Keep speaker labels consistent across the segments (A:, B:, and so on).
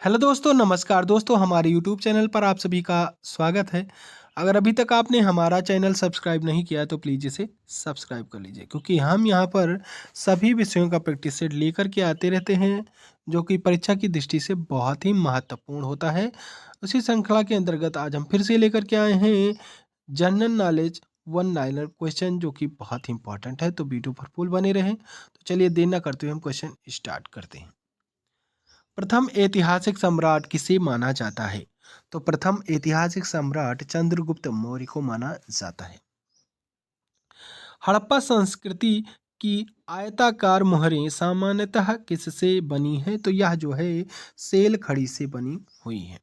A: Hello दोस्तों, नमस्कार दोस्तों, हमारे यूट्यूब चैनल पर आप सभी का स्वागत है। अगर अभी तक आपने हमारा चैनल सब्सक्राइब नहीं किया है तो प्लीज़ इसे सब्सक्राइब कर लीजिए, क्योंकि हम यहाँ पर सभी विषयों का प्रैक्टिस सेट लेकर के आते रहते हैं, जो कि परीक्षा की दृष्टि से बहुत ही महत्वपूर्ण होता है। उसी श्रृंखला के अंतर्गत आज हम फिर से लेकर के आए हैं general knowledge one liner question, जो कि बहुत ही इंपॉर्टेंट है। तो वीडियो भरपूर बने रहें। तो चलिए देर ना करते हुए हम क्वेश्चन स्टार्ट करते हैं। प्रथम ऐतिहासिक सम्राट किसे माना जाता है? तो प्रथम ऐतिहासिक सम्राट चंद्रगुप्त मौर्य को माना जाता है। हड़प्पा संस्कृति की आयताकार मोहरें सामान्यतः किससे बनी हैं? तो यह जो है सेल खड़ी से बनी हुई है।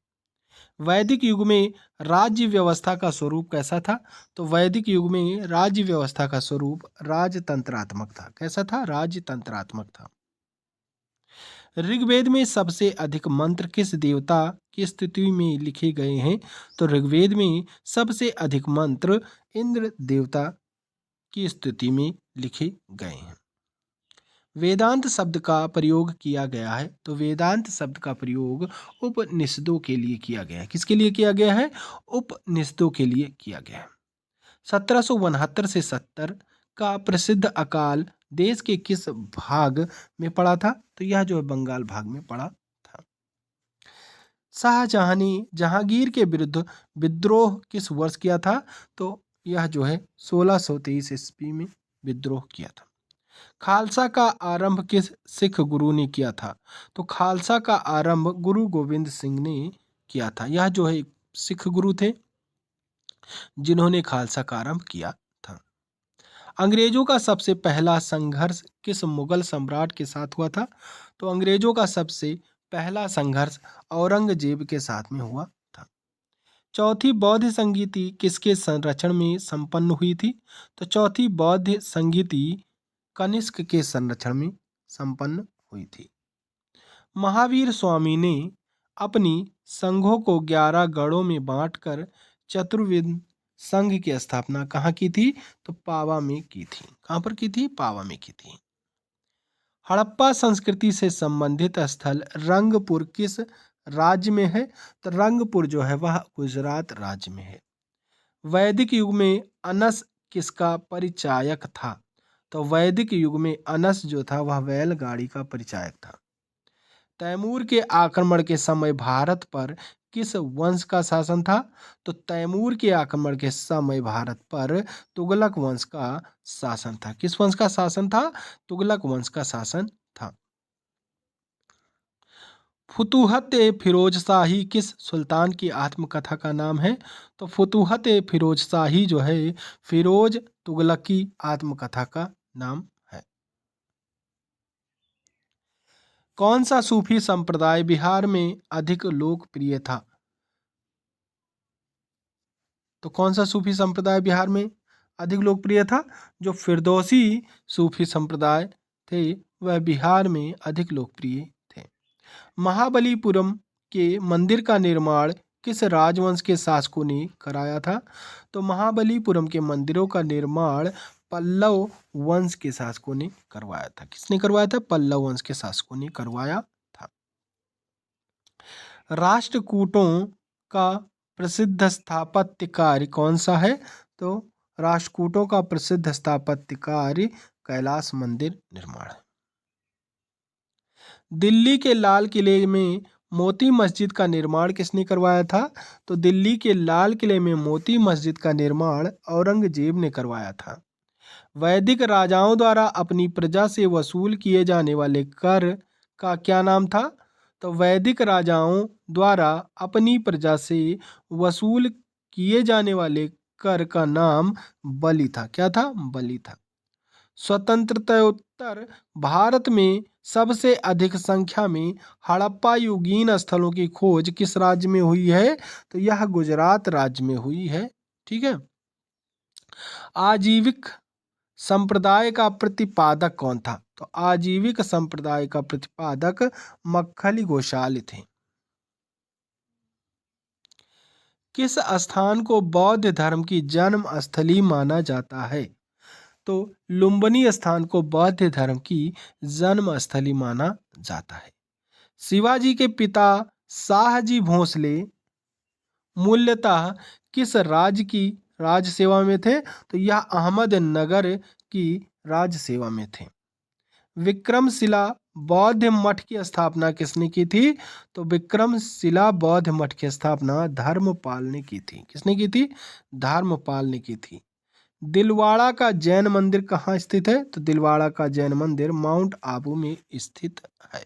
A: वैदिक युग में राज्य व्यवस्था का स्वरूप कैसा था? तो वैदिक युग में राज्य व्यवस्था का स्वरूप राजतंत्रात्मक था। कैसा था? राजतंत्रात्मक था। ऋग्वेद में सबसे अधिक मंत्र किस देवता की स्तुति में लिखे गए हैं? तो ऋग्वेद में सबसे अधिक मंत्र इंद्र देवता की स्तुति में लिखे गए हैं। वेदांत शब्द का प्रयोग किया गया है। तो वेदांत शब्द का प्रयोग उपनिषदों के लिए किया गया है। किसके लिए किया गया है? उपनिषदों के लिए किया गया है। 1769 से 70 का प्रसिद्ध अकाल देश के किस भाग में पड़ा था? तो यह जो है बंगाल भाग में पड़ा था। शाहजहां ने जहांगीर के विरुद्ध विद्रोह किस वर्ष किया था? तो यह जो है 1623 ईस्वी में विद्रोह किया था। खालसा का आरंभ किस सिख गुरु ने किया था? तो खालसा का आरंभ गुरु गोविंद सिंह ने किया था। यह जो है सिख गुरु थे जिन्होंने खालसा का आरंभ किया था। अंग्रेजों का सबसे पहला संघर्ष किस मुगल सम्राट के साथ हुआ था? तो अंग्रेजों का सबसे पहला संघर्ष औरंगजेब के साथ में हुआ था। चौथी बौद्ध संगीति किसके संरक्षण में संपन्न हुई थी? तो चौथी बौद्ध संगीति कनिष्क के संरक्षण में संपन्न हुई थी। महावीर स्वामी ने अपनी संघों को 11 गढ़ों में बांटकर चतुर्विद संघ की स्थापना कहाँ की थी? तो पावा में की थी। कहाँ पर की थी? पावा में की थी। हड़प्पा संस्कृति से संबंधित स्थल रंगपुर किस राज्य में है? तो रंगपुर जो है वह गुजरात राज्य में है। वैदिक युग में अनस किसका परिचायक था? तो वैदिक युग में अनस जो था वह बैलगाड़ी का परिचायक था। तैमूर के आक्रमण के समय भारत पर किस वंश का शासन था? तो तैमूर के आक्रमण के समय भारत पर तुगलक वंश का शासन था। किस वंश का शासन था? तुगलक वंश का शासन था। फुतूहत ए फिरोज शाही किस सुल्तान की आत्मकथा का नाम है? तो फुतूहत ए फिरोज शाही जो है फिरोज तुगलक की आत्मकथा का नाम है। कौन सा सूफी संप्रदाय बिहार में अधिक लोकप्रिय था? तो कौन सा सूफी संप्रदाय बिहार में अधिक लोकप्रिय था? जो फिरदौसी सूफी संप्रदाय थे वह बिहार में अधिक लोकप्रिय थे। महाबलीपुरम के मंदिर का निर्माण किस राजवंश के शासकों ने कराया था? तो महाबलीपुरम के मंदिरों का निर्माण पल्लव वंश के शासकों ने करवाया था। किसने करवाया था? पल्लव वंश के शासकों ने करवाया था। राष्ट्रकूटों का प्रसिद्ध स्थापत्य कार्य कौन सा है? तो राष्ट्रकूटों का प्रसिद्ध स्थापत्य कार्य कैलाश मंदिर निर्माण है। दिल्ली के लाल किले में मोती मस्जिद का निर्माण किसने करवाया था? तो दिल्ली के लाल किले में मोती मस्जिद का निर्माण औरंगजेब ने करवाया था। वैदिक राजाओं द्वारा अपनी प्रजा से वसूल किए जाने वाले कर का क्या नाम था? तो वैदिक राजाओं द्वारा अपनी प्रजा से वसूल किए जाने वाले कर का नाम बलि था। क्या था? बलि था। स्वतंत्रतोत्तर भारत में सबसे अधिक संख्या में हड़प्पा युगीन स्थलों की खोज किस राज्य में हुई है? तो यह गुजरात राज्य में हुई है। ठीक है। आजीविक संप्रदाय का प्रतिपादक कौन था? तो आजीविक संप्रदाय का प्रतिपादक मक्खली गोशाली थे। किस स्थान को बौद्ध धर्म की जन्म स्थली माना जाता है? तो लुम्बिनी स्थान को बौद्ध धर्म की जन्म स्थली माना जाता है। शिवाजी के पिता शाहजी भोसले मूलतः किस राज्य की राज सेवा में थे? तो यह अहमदनगर की राज सेवा में थे। विक्रमशिला बौद्ध मठ की स्थापना किसने की थी? तो विक्रमशिला बौद्ध मठ की स्थापना धर्मपाल ने की थी। किसने की थी? धर्मपाल ने की थी। दिलवाड़ा का जैन मंदिर कहाँ स्थित है? तो दिलवाड़ा का जैन मंदिर माउंट आबू में स्थित है।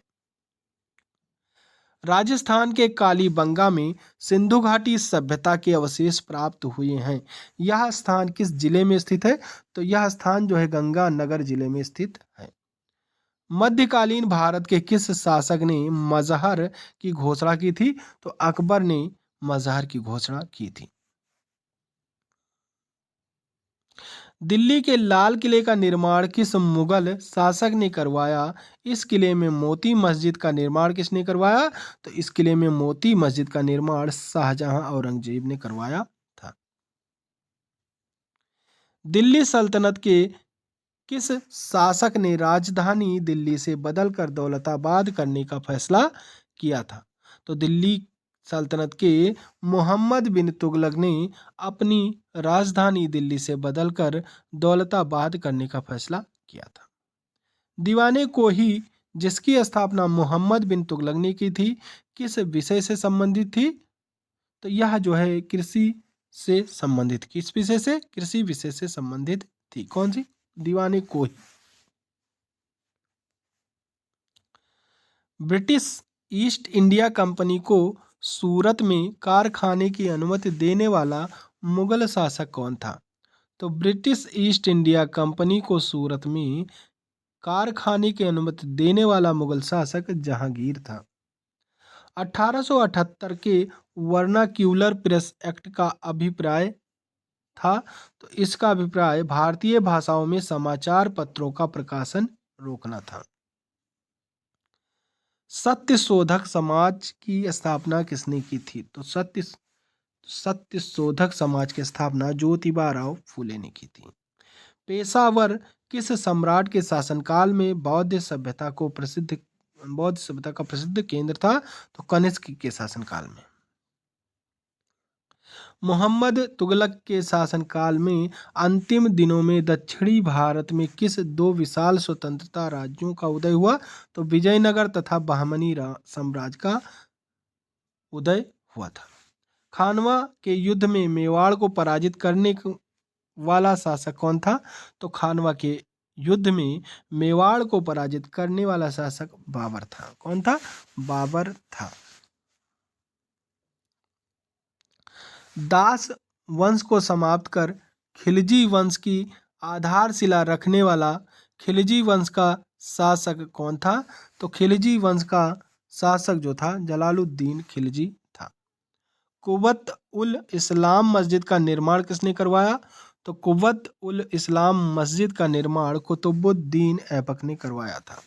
A: राजस्थान के कालीबंगा में सिंधु घाटी सभ्यता के अवशेष प्राप्त हुए हैं। यह स्थान किस जिले में स्थित है? तो यह स्थान जो है गंगानगर जिले में स्थित है। मध्यकालीन भारत के किस शासक ने मजहर की घोषणा की थी? तो अकबर ने मजहर की घोषणा की थी। दिल्ली के लाल किले का निर्माण किस मुगल शासक ने करवाया? इस किले में मोती मस्जिद का निर्माण किसने करवाया? तो इस किले में मोती मस्जिद का निर्माण शाहजहां औरंगजेब ने करवाया था। दिल्ली सल्तनत के किस शासक ने राजधानी दिल्ली से बदलकर दौलताबाद करने का फैसला किया था? तो दिल्ली सल्तनत के मोहम्मद बिन तुगलक ने अपनी राजधानी दिल्ली से बदलकर दौलताबाद करने का फैसला किया था। दीवाने को ही जिसकी स्थापना मोहम्मद बिन तुगलक ने की थी, किस विषय से संबंधित थी? तो यह जो है कृषि से संबंधित। किस विषय से? कृषि विषय से संबंधित थी। कौन सी? दीवाने को ही। ब्रिटिश ईस्ट इंडिया कंपनी को सूरत में कारखाने की अनुमति देने वाला मुगल शासक कौन था? तो ब्रिटिश ईस्ट इंडिया कंपनी को सूरत में कारखाने की अनुमति देने वाला मुगल शासक जहांगीर था। 1878 के वर्नाक्यूलर प्रेस एक्ट का अभिप्राय था। तो इसका अभिप्राय भारतीय भाषाओं में समाचार पत्रों का प्रकाशन रोकना था। सत्य शोधक समाज की स्थापना किसने की थी? तो सत्य शोधक समाज की स्थापना ज्योतिबा राव फूले ने की थी। पेशावर किस सम्राट के शासनकाल में बौद्ध सभ्यता का प्रसिद्ध केंद्र था? तो कनिष्क के शासनकाल में। मोहम्मद तुगलक के शासनकाल में अंतिम दिनों में दक्षिणी भारत में किस दो विशाल स्वतंत्रता राज्यों का उदय हुआ? तो विजयनगर तथा बहमनी साम्राज्य का उदय हुआ था। खानवा के युद्ध में मेवाड़ को पराजित करने वाला शासक कौन था? तो खानवा के युद्ध में मेवाड़ को पराजित करने वाला शासक बाबर था। कौन था? बाबर था। दास वंश को समाप्त कर खिलजी वंश की आधारशिला रखने वाला खिलजी वंश का शासक कौन था? तो खिलजी वंश का शासक जो था जलालुद्दीन खिलजी था। कुव्वत उल इस्लाम मस्जिद का निर्माण किसने करवाया? तो कुव्वत उल इस्लाम मस्जिद का निर्माण कुतुबुद्दीन ऐबक ने करवाया था।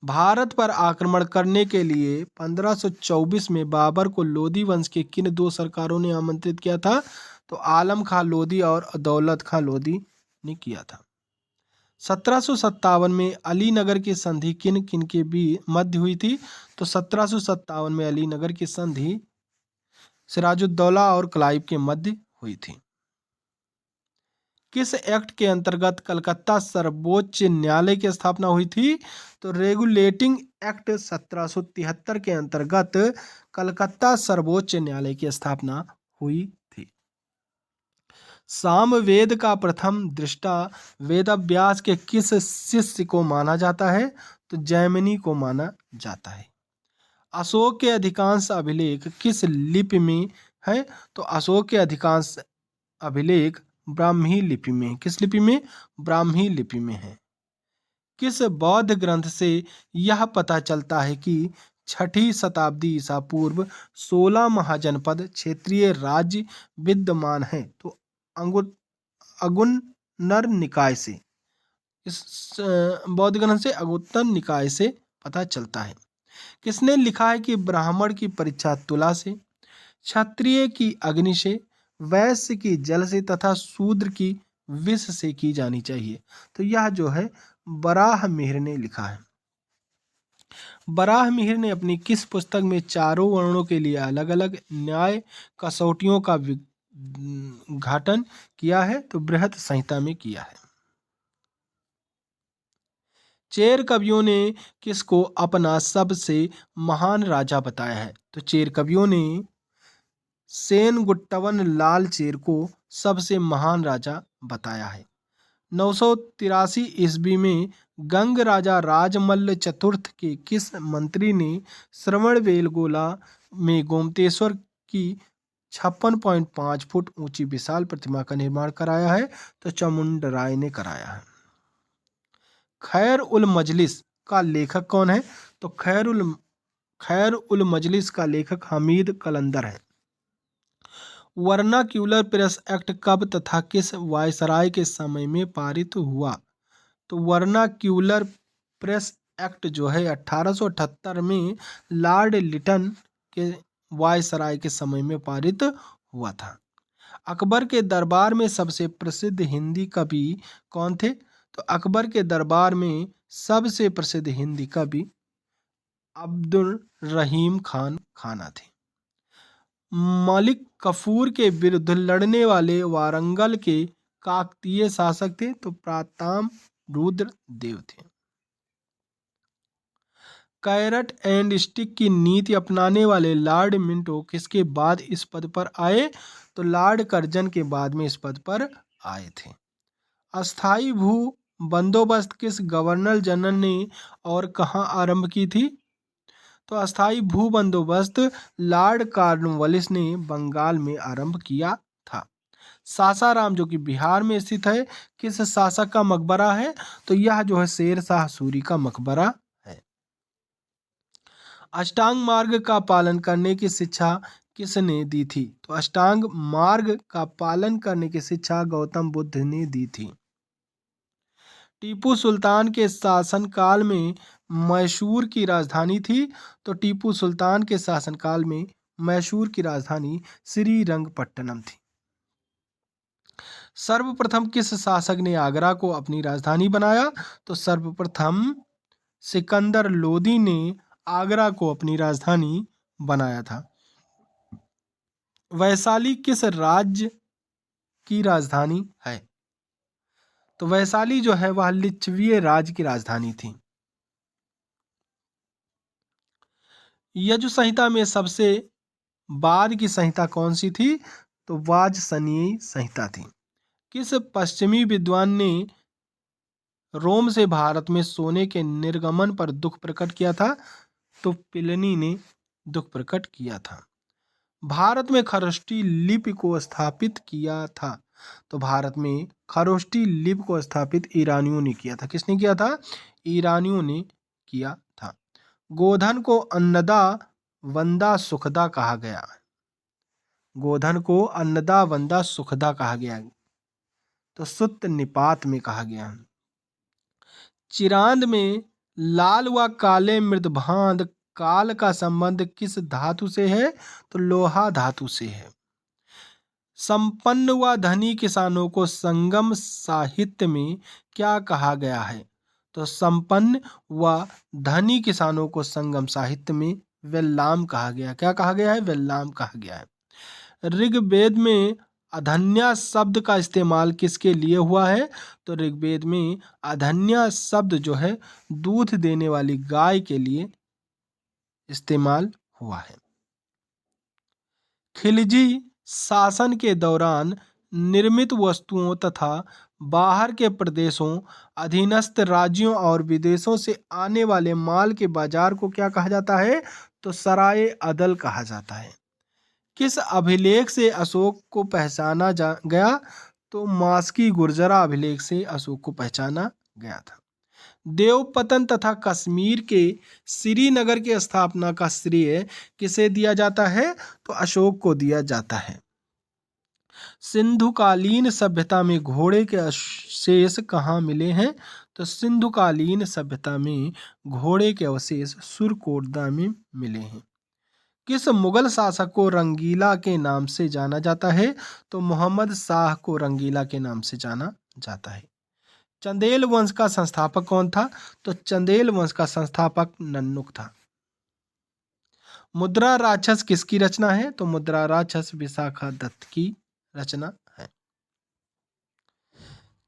A: भारत पर आक्रमण करने के लिए 1524 में बाबर को लोदी वंश के किन दो सरकारों ने आमंत्रित किया था? तो आलम खां लोदी और दौलत खां लोदी ने किया था। 1757 में अलीनगर की संधि किन किन के बीच मध्य हुई थी? तो 1757 में अलीनगर की संधि सिराजुद्दौला और क्लाइव के मध्य हुई थी। किस एक्ट के अंतर्गत कलकत्ता सर्वोच्च न्यायालय की स्थापना हुई थी? तो रेगुलेटिंग एक्ट 1773 के अंतर्गत कलकत्ता सर्वोच्च न्यायालय की स्थापना हुई थी। सामवेद का प्रथम दृष्टा वेदव्यास के किस शिष्य को माना जाता है? तो जैमिनी को माना जाता है। अशोक के अधिकांश अभिलेख किस लिपि में है? तो अशोक के अधिकांश अभिलेख ब्राह्मी लिपि में। किस लिपि में? ब्राह्मी लिपि में है। किस बौद्ध ग्रंथ से यह पता चलता है कि 6ठी शताब्दी ईसा पूर्व 16 महाजनपद क्षेत्रीय राज्य विद्यमान है? तो अगुन्नर निकाय से। इस बौद्ध ग्रंथ से अगुत्तर निकाय से पता चलता है। किसने लिखा है कि ब्राह्मण की परीक्षा तुला से, क्षत्रिय की अग्नि से, वैश्य की जल से तथा शूद्र की विष से की जानी चाहिए? तो यह जो है बराह मिहिर ने लिखा है। बराह मिहिर ने अपनी किस पुस्तक में चारों वर्णों के लिए अलग अलग न्याय कसौटियों का विघटन किया है? तो बृहत संहिता में किया है। चेर कवियों ने किसको अपना सबसे महान राजा बताया है? तो चेर कवियों ने सेनगुट्टवन लाल चेर को सबसे महान राजा बताया है। 983 ईस्वी में गंग राजा राजमल्ल चतुर्थ के किस मंत्री ने श्रवणबेलगोला में गोमतेश्वर की 56.5 फुट ऊंची विशाल प्रतिमा का निर्माण कराया है? तो चामुंडराय ने कराया है। खैर उल मजलिस का लेखक कौन है? तो खैर उल मजलिस का लेखक हमीद कलंदर है। वर्नाक्यूलर प्रेस एक्ट कब तथा किस वायसराय के समय में पारित हुआ? तो वर्नाक्यूलर प्रेस एक्ट जो है 1878 में लॉर्ड लिटन के वायसराय के समय में पारित हुआ था। अकबर के दरबार में सबसे प्रसिद्ध हिंदी कवि कौन थे? तो अकबर के दरबार में सबसे प्रसिद्ध हिंदी कवि अब्दुल रहीम खान खाना थे। मलिक कफूर के विरुद्ध लड़ने वाले वारंगल के काकतीय शासक थे? तो प्रताप रुद्र देव थे। कैरेट एंड स्टिक की नीति अपनाने वाले लॉर्ड मिंटो किसके बाद इस पद पर आए? तो लॉर्ड कर्जन के बाद में इस पद पर आए थे। अस्थाई भू बंदोबस्त किस गवर्नर जनरल ने और कहाँ आरंभ की थी? तो अस्थाई भू बंदोबस्त लॉर्ड कॉर्नवालिस ने बंगाल में आरंभ किया था। सासाराम जो कि बिहार में स्थित है, किस शासक का मकबरा है? तो यह जो है शेर शाह सूरी का मकबरा है। अष्टांग मार्ग का पालन करने की शिक्षा किसने दी थी? तो अष्टांग मार्ग का पालन करने की शिक्षा गौतम बुद्ध ने दी थी। टीपू सुल्तान के शासनकाल में मैसूर की राजधानी थी? तो टीपू सुल्तान के शासनकाल में मैसूर की राजधानी श्रीरंगपट्टनम थी। सर्वप्रथम किस शासक ने आगरा को अपनी राजधानी बनाया? तो सर्वप्रथम सिकंदर लोदी ने आगरा को अपनी राजधानी बनाया था। वैशाली किस राज्य की राजधानी है? तो वैशाली जो है वह लिच्छवी राज्य की राजधानी थी। यजु संहिता में सबसे बाद की संहिता कौन सी थी? तो वाजसनेयी संहिता थी। किस पश्चिमी विद्वान ने रोम से भारत में सोने के निर्गमन पर दुख प्रकट किया था? तो प्लिनी ने दुख प्रकट किया था। भारत में खरोष्टी लिपि को स्थापित किया था? तो भारत में खरोष्टी लिपि को स्थापित ईरानियों ने किया था। किसने किया था? ईरानियों ने किया था। गोधन को अन्नदा वंदा सुखदा कहा गया। गोधन को अन्नदा वंदा सुखदा कहा गया, तो सुत्त निपात में कहा गया। चिरांद में लाल व काले मृदभांड काल का संबंध किस धातु से है? तो लोहा धातु से है। संपन्न व धनी किसानों को संगम साहित्य में क्या कहा गया है? तो संपन्न व धनी किसानों को संगम साहित्य में वेल्लाम कहा गया। क्या कहा गया है? वेल्लाम कहा गया है। ऋग्वेद में अधन्या शब्द का इस्तेमाल किसके लिए हुआ है? तो ऋग्वेद में अधन्या शब्द जो है दूध देने वाली गाय के लिए इस्तेमाल हुआ है। खिलजी शासन के दौरान निर्मित वस्तुओं तथा बाहर के प्रदेशों, अधीनस्थ राज्यों और विदेशों से आने वाले माल के बाजार को क्या कहा जाता है? तो सराय अदल कहा जाता है। किस अभिलेख से अशोक को पहचाना गया? तो मास्की गुर्जरा अभिलेख से अशोक को पहचाना गया था। देवपतन तथा कश्मीर के श्रीनगर की स्थापना का श्रेय किसे दिया जाता है? तो अशोक को दिया जाता है। सिंधुकालीन सभ्यता में घोड़े के अवशेष कहाँ मिले हैं? तो सिंधुकालीन सभ्यता में घोड़े के अवशेष सुरकोटदा में मिले हैं। किस मुगल शासक को रंगीला के नाम से जाना जाता है? तो मोहम्मद शाह को रंगीला के नाम से जाना जाता है। चंदेल वंश का संस्थापक कौन था? तो चंदेल वंश का संस्थापक नन्नुक था। मुद्रा राक्षस किसकी रचना है? तो मुद्रा राक्षस विशाखा दत्त की रचना है।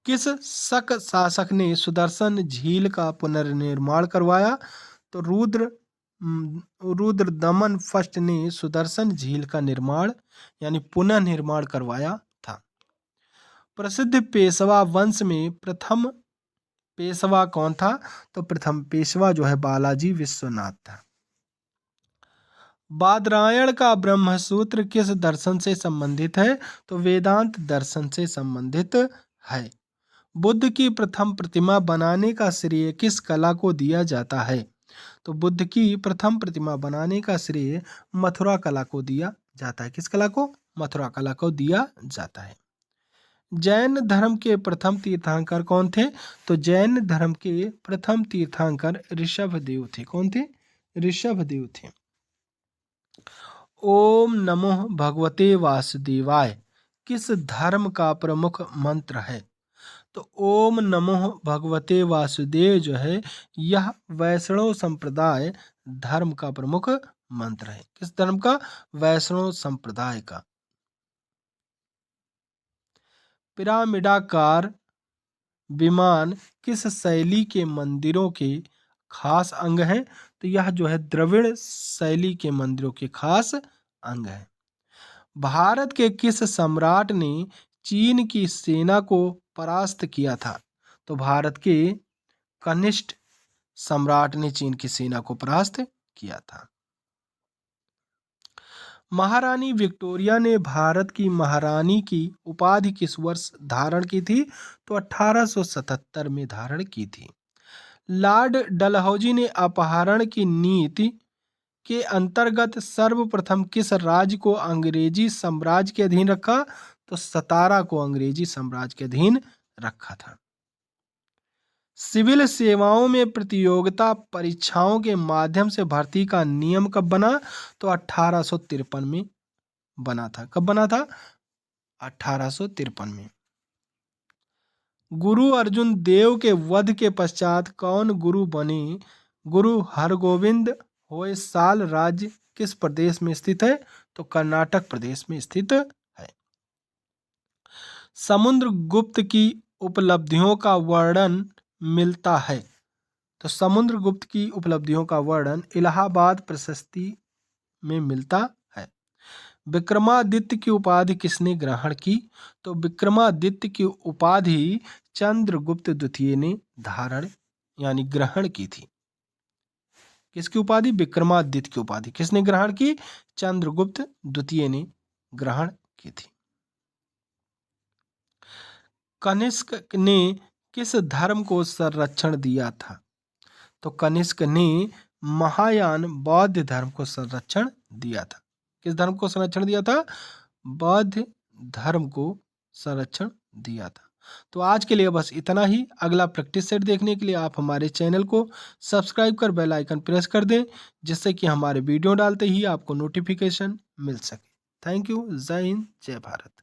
A: किस शक शासक ने सुदर्शन झील का पुनर्निर्माण करवाया? तो रुद्र दमन फर्स्ट ने सुदर्शन झील का निर्माण यानी पुनः निर्माण करवाया था। प्रसिद्ध पेशवा वंश में प्रथम पेशवा कौन था? तो प्रथम पेशवा जो है बालाजी विश्वनाथ था। बादरायण का ब्रह्मसूत्र किस दर्शन से संबंधित है? तो वेदांत दर्शन से संबंधित है। बुद्ध की प्रथम प्रतिमा बनाने का श्रेय किस कला को दिया जाता है? तो बुद्ध की प्रथम प्रतिमा बनाने का श्रेय मथुरा कला को दिया जाता है। किस कला को? मथुरा कला को दिया जाता है। जैन धर्म के प्रथम तीर्थंकर कौन थे? तो जैन धर्म के प्रथम तीर्थंकर ऋषभदेव थे। कौन थे? ऋषभदेव थे। ओम नमो भगवते वासुदेवाय किस धर्म का प्रमुख मंत्र है? तो ओम नमो भगवते वासुदेव जो है यह वैष्णव संप्रदाय धर्म का प्रमुख मंत्र है। किस धर्म का? वैष्णव संप्रदाय का। पिरामिडाकार विमान किस शैली के मंदिरों के खास अंग हैं? तो यह जो है द्रविड़ शैली के मंदिरों के खास अंग है। भारत के किस सम्राट ने चीन की सेना को परास्त किया था? तो भारत के कनिष्ठ सम्राट ने चीन की सेना को परास्त किया था। महारानी विक्टोरिया ने भारत की महारानी की उपाधि किस वर्ष धारण की थी? तो 1877 में धारण की थी। लॉर्ड डलहौजी ने अपहरण की नीति के अंतर्गत सर्वप्रथम किस राज्य को अंग्रेजी साम्राज्य के अधीन रखा? तो सतारा को अंग्रेजी साम्राज्य के अधीन रखा था। सिविल सेवाओं में प्रतियोगिता परीक्षाओं के माध्यम से भर्ती का नियम कब बना? तो 1853 में बना था। कब बना था? 1853 में। गुरु अर्जुन देव के वध के पश्चात कौन गुरु बने? गुरु हरगोविंद होयसाल राज्य किस प्रदेश में स्थित है? तो कर्नाटक प्रदेश में स्थित है। समुद्रगुप्त की उपलब्धियों का वर्णन मिलता है। तो समुद्रगुप्त की उपलब्धियों का वर्णन इलाहाबाद प्रशस्ति में मिलता है। विक्रमादित्य की उपाधि किसने ग्रहण की? तो विक्रमादित्य की उपाधि चंद्रगुप्त द्वितीय ने धारण यानी ग्रहण की थी। किसकी उपाधि? विक्रमादित्य की उपाधि किसने ग्रहण की? चंद्रगुप्त द्वितीय ने ग्रहण की थी। कनिष्क ने किस धर्म को संरक्षण दिया था? तो कनिष्क ने महायान बौद्ध धर्म को संरक्षण दिया था। किस धर्म को संरक्षण दिया था? बौद्ध धर्म को संरक्षण दिया था। तो आज के लिए बस इतना ही। अगला प्रैक्टिस सेट देखने के लिए आप हमारे चैनल को सब्सक्राइब कर बेल आइकन प्रेस कर दें, जिससे कि हमारे वीडियो डालते ही आपको नोटिफिकेशन मिल सके। Thank you. जय हिंद, जय भारत।